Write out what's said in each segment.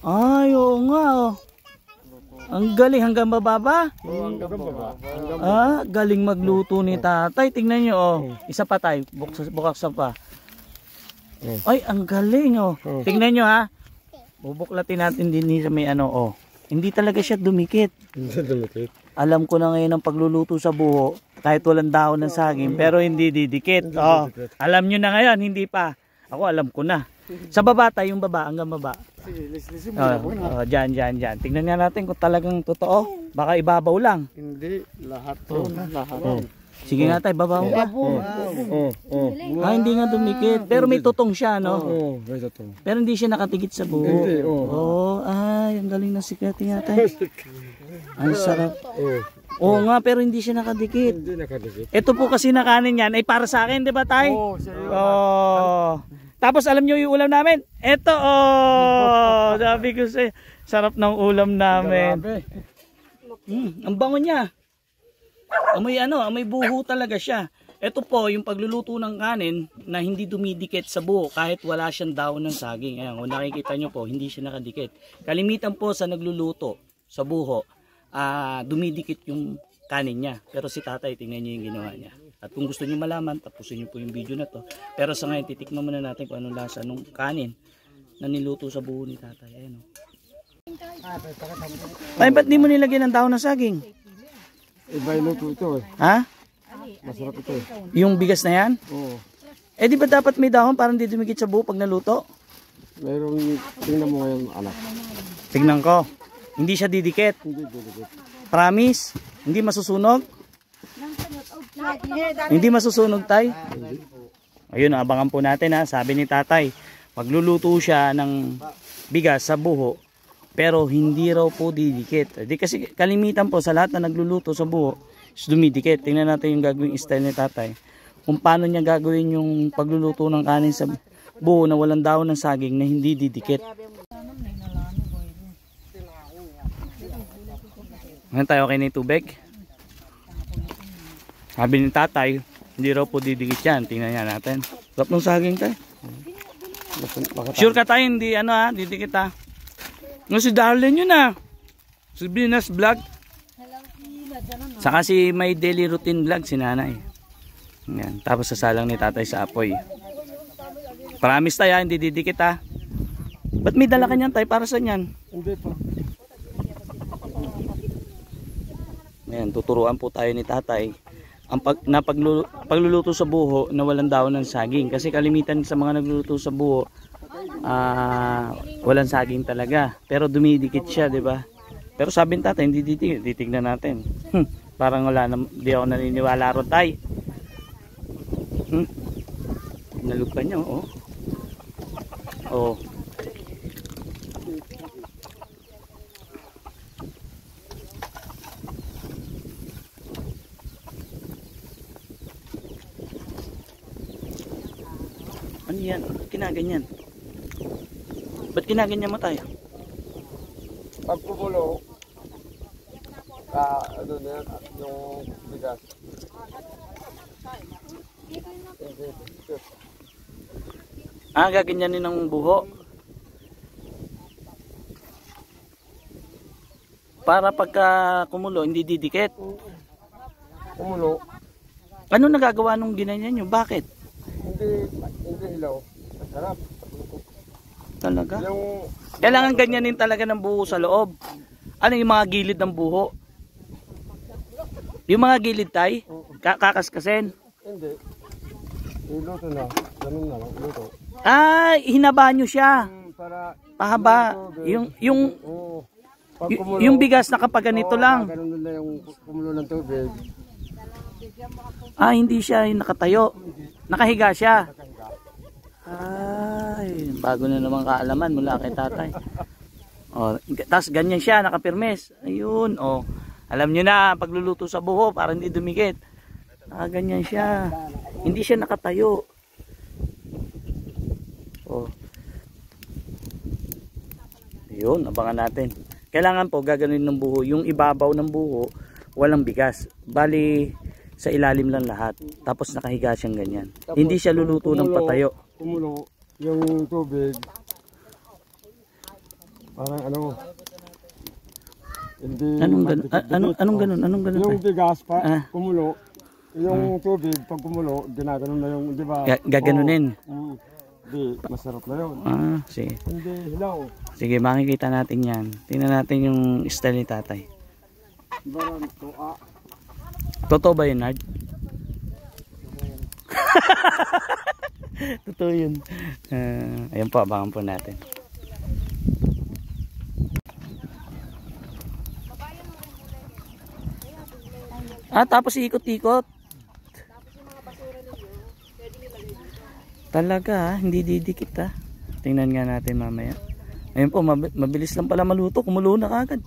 Ay, oo nga oh. Ang galing hanggang baba ba? Hanggang baba. Ah, galing magluto ni tatay. Tingnan nyo oh. Isa pa tayo. Buksan pa. Ay, ang galing oh. Tingnan nyo ha. Bubuklatin natin din sa may ano oh. Hindi talaga siya dumikit. Hindi dumikit. Alam ko na ngayon ang pagluluto sa buho. Kahit walang dahon ng saging. Pero hindi didikit. Oh. Alam nyo na ngayon. Hindi pa. Ako alam ko na. Sa baba tayo, yung baba. Hanggang baba. Diyan. Tingnan nga natin kung talagang totoo. Baka ibabaw lang. Hindi, lahat to. Lahat. Sige nga tayo, babaw ka. Hindi nga dumikit. Pero may tutong siya, no? May tutong. Pero hindi siya nakatigit sa buho. Hindi, ay, ang galing na sikret nga tayo. Ang sarap. Oo nga, pero hindi siya nakadikit. Hindi nakadikit. Ito po kasi na kanin yan ay para sa akin, di ba tayo? Tapos alam nyo yung ulam namin? Ito sabi ko sa'yo, sarap ng ulam namin. Ang bango niya. Amoy buho talaga siya. Ito po yung pagluluto ng kanin na hindi dumidikit sa buho kahit wala siyang dahon ng saging. Ayan, kung nakikita nyo po, hindi siya nakadikit. Kalimitan po sa nagluluto sa buho, dumidikit yung kanin niya. Pero si tatay, tingnan nyo yung ginawa niya. At kung gusto niyo malaman, tapusin niyo po yung video na to. Pero sa ngayon, titikman muna natin kung anong lasa nung kanin na niluto sa buho ni tatay. Ayan, Ay, ba't di mo nilagyan ng dahon ng saging? Iba yung luto ito eh. Ha? Masarap ito eh. Yung bigas na yan? Oo. Eh di ba dapat may dahon para hindi dumikit sa buho pag naluto? Mayroong, tingnan mo ngayon anak. Tingnan ko. Hindi siya didikit. Hindi didikit. Promise? Hindi masusunog? Hindi masusunog tay? Ayun, abangan po natin ha. Sabi ni tatay, magluluto siya ng bigas sa buho, pero hindi raw po didikit. Di kasi kalimitan po sa lahat na nagluluto sa buho, is dumidikit. Tingnan natin yung gagawing style ni tatay. Kung paano niya gagawin yung pagluluto ng kanin sa buho na walang dahon ng saging na hindi didikit. Ngayon tayo, okay na yung tubig? Sabi ni tatay, hindi raw po didikit yan. Tingnan nga natin. Sarap ng saging tayo. Sure ka tayo, hindi didikit ha. No, si Darlene yun si Venus Vlog. Saka si My Daily Routine Vlog, si nanay. Yan. Tapos sasalang ni tatay sa apoy. Promise tayo, hindi didikit ha. Ba't may dala ka niyan tayo? Para saan yan? Hindi po. Ayan, tuturuan po tayo ni tatay ang pagluluto sa buho na walang dahon ng saging. Kasi kalimitan sa mga nagluluto sa buho, walang saging talaga. Pero dumidikit siya, di ba? Pero sabi ni tatay, hindi didikit. Titignan natin. Parang wala na, di ako naniniwala ron tay. Nalupa niya, oh. Ano yan? Kinaganyan? Ba't kinaganyan mo tayo? Pag kumulo, ano na yan, yung bigas. Gaganyanin ng buho. Para pagka kumulo, hindi didikit. Kumulo. Ano nagagawa nung ginanyan nyo? Bakit? Hindi hilaw. Masarap. Talaga? Yung Kailangan ganyanin talaga ng buho sa loob. Ano yung mga gilid ng buho? Yung mga gilid tay? Kakaskasin? hindi. Iluto na. Ganun na lang. Iluto. Hinaba nyo siya. Para Pahaba. pag kumulo, Yung bigas na kapag ganito lang. ganun na yung kumulo ng tubig. Hindi siya yung nakatayo. Nakahiga siya. Bago na naman kaalaman mula kay tatay. Tapos ganyan siya, nakapirmes. Ayun, alam nyo na, pagluluto sa buho para hindi dumikit. Nakaganyan siya. Hindi siya nakatayo. Ayun, abangan natin. Kailangan po gaganin ng buho, yung ibabaw ng buho, walang bigas. Bali, sa ilalim lang lahat. Tapos nakahiga siyang ganyan. Tapos, hindi siya luluto ng patayo. Kumulo yung tubig. Parang ano. Hindi Anong ganun? Anong ganun? Anong ganun? yung Tay? bigas pa, kumulo. Yung tubig, pag kumulo, ginaganon na yung, di ba? Gaganunin. Di, masarap na yun. Sige. Hindi, hilaw. Sige, makikita natin yan. Tingnan natin yung style ni tatay. Barang to, Totoo ba yun, Nard? Totoo yun. Ayan po, abangan po natin. Tapos ikot-ikot. Talaga hindi didikit Tingnan nga natin mamaya. Ayun po, mabilis lang pala maluto. Kumulo na kagad.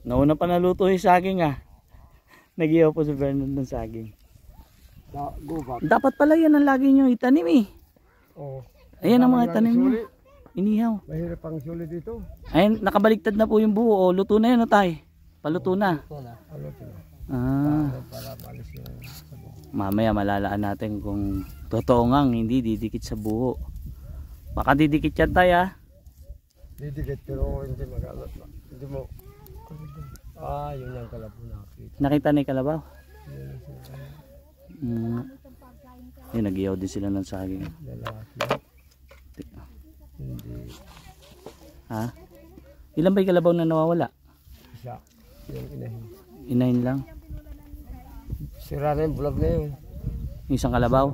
Nauna pa naluto yung saging Nag-ihaw po si Bernard ng saging. Dapat pala yan ang lagi nyo itanim Ayan ang mga tanim nyo. Inihaw. Mahirap ang suli dito. Ayun, nakabaliktad na po yung buo. Luto na yan tay. Paluto na. Mamaya malalaan natin kung totoo ngang hindi didikit sa buo. Baka didikit yan tay Didikit pero hindi mag-alat na. Hindi mo. Yun yung kalabaw nakita. Nakita na yung kalabaw? Ayun, nag-ihaw din sila ng saging. Hindi. Ilan ba yung kalabaw na nawawala? Isa. Yung inahin. Inahin lang? Sira na yung bulag na yun. Yung isang kalabaw?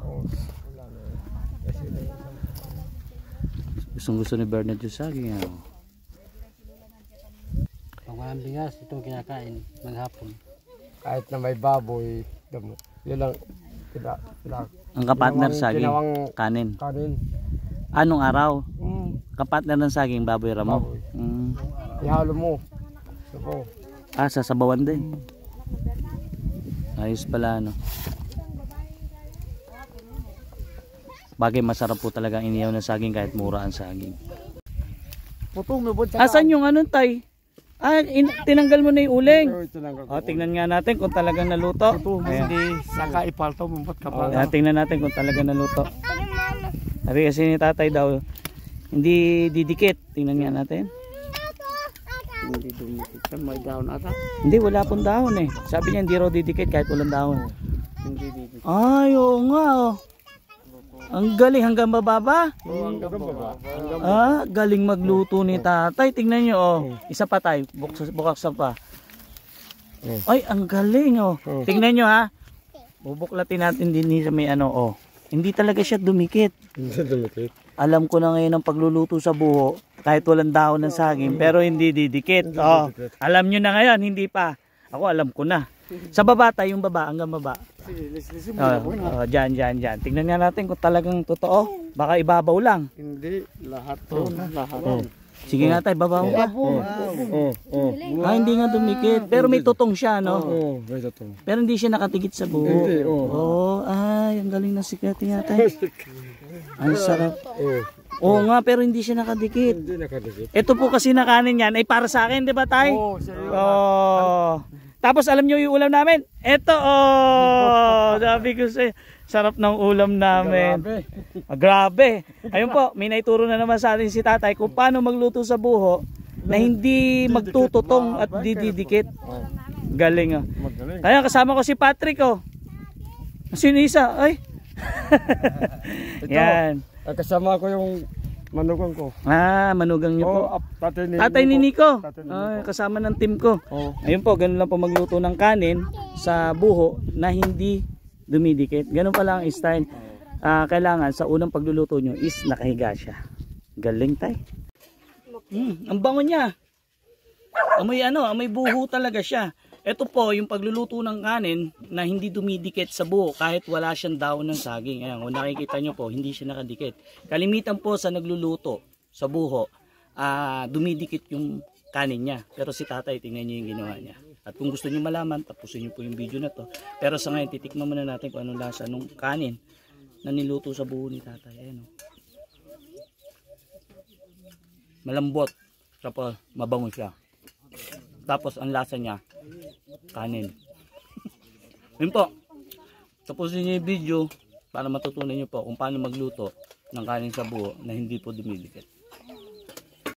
Gustong gusto ni Bernard yung saging. Pag walang bigas, ito kinakain maghapon. Kahit na may baboy, yun lang. Ang kapartner saging? Kanin. Anong araw? Kapartner ng saging, baboy ramo? Ihalo mo. Sabaw. Sasabawan din. Ayos pala Bagay masarap po talaga inihaw ng saging kahit mura ang saging. Asan yung tay? Tinanggal mo na yung uling. Tingnan nga natin kung talagang naluto. Hindi saka ipalto mo ka pa. Tingnan natin kung talagang naluto. Sabi kasi ni tatay daw hindi didikit. Tingnan nga natin. Hindi dumikit. May dahon ata. Hindi, wala pong dahon Sabi niya hindi raw didikit kahit walang dahon. Hindi didikit. Oo nga Ang galing hanggang bababa. Hanggang baba. Galing magluto ni tatay. Tingnan nyo Isa pa tayo. Bukaksan pa. Ay, ang galing Tingnan nyo Bubuklatin natin din sa may Hindi talaga siya dumikit. Hindi dumikit. Alam ko na ngayon ang pagluluto sa buho kahit walang dahon ng saging pero hindi didikit. Alam nyo na ngayon, hindi pa. Ako alam ko na. Sa baba tayo, yung baba, hanggang baba. Diyan. Tingnan nga natin kung talagang totoo. Baka ibabaw lang. Hindi, lahat lahat. Sige nga tayo, babaw ka. Hindi nga dumikit. Pero may tutong siya, may tutong. Pero hindi siya nakatigit sa buho. Hindi, ang galing na sikati nga tayo. Ang sarap. Oo nga, pero hindi siya nakadikit. Hindi nakadikit. Ito po kasi na kanin yan ay para sa akin, di ba tay? Tapos alam nyo yung ulam namin? Ito sabi ko sa'yo, sarap ng ulam namin. Grabe. Ayun po, may naituro na naman sa atin si tatay kung paano magluto sa buho na hindi magtututong at dididikit. Galing Kaya kasama ko si Patrick Sino isa? Ay. Yan. Kasama ko yung manugang ko. Manugang niyo po. Tatay ni Nico. Kasama ng team ko. Ayun po, ganun lang po magluto ng kanin sa buho na hindi dumidikit. Ganun pala ang style. Kailangan sa unang pagluluto nyo is nakahiga siya. Galing tay. Ang bango niya. Amoy buho talaga siya. Ito po yung pagluluto ng kanin na hindi dumidikit sa buho kahit wala siyang dahon ng saging. Ayan, kung nakikita nyo po, hindi siya nakadikit. Kalimitan po sa nagluluto sa buho, dumidikit yung kanin niya. Pero si tatay, tingnan nyo yung ginawa niya. At kung gusto nyo malaman, tapusin nyo po yung video na to. Pero sa ngayon, titikman muna natin kung anong lasa ng kanin na niluto sa buho ni tatay. Ayan, malambot. Tapos mabango siya. Tapos ang lasa niya, kanin. Yun po. Tapusin niyo yung video para matutunan niyo po kung paano magluto ng kanin sa buo na hindi po dumidikit.